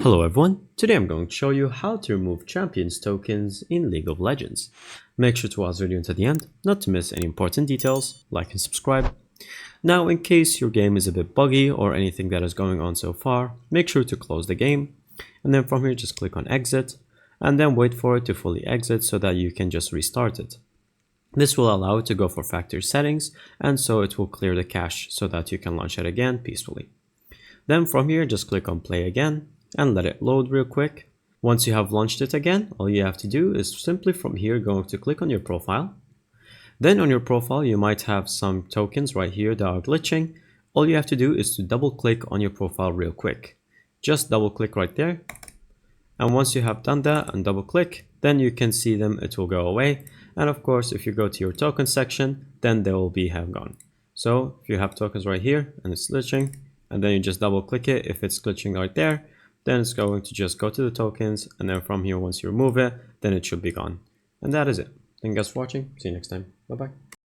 Hello everyone, today I'm going to show you how to remove champions tokens in League of Legends. Make sure to watch the video until the end, not to miss any important details, like and subscribe. Now in case your game is a bit buggy or anything that is going on so far, make sure to close the game, and then from here just click on exit, and then wait for it to fully exit so that you can just restart it. This will allow it to go for factory settings, and so it will clear the cache so that you can launch it again peacefully. Then from here just click on play again, and let it load real quick. Once you have launched it again, all you have to do is simply from here going to click on your profile. Then on your profile you might have some tokens right here that are glitching. All you have to do is to double click on your profile real quick. Just double click right there, and once you have done that and double click, then you can see them, it will go away. And of course if you go to your token section, then they will have gone. So if you have tokens right here and it's glitching, and then you just double click it, if it's glitching right there, then it's going to just go to the tokens, and then from here once you remove it, then it should be gone. And that is it. Thank you guys for watching. See you next time. Bye bye.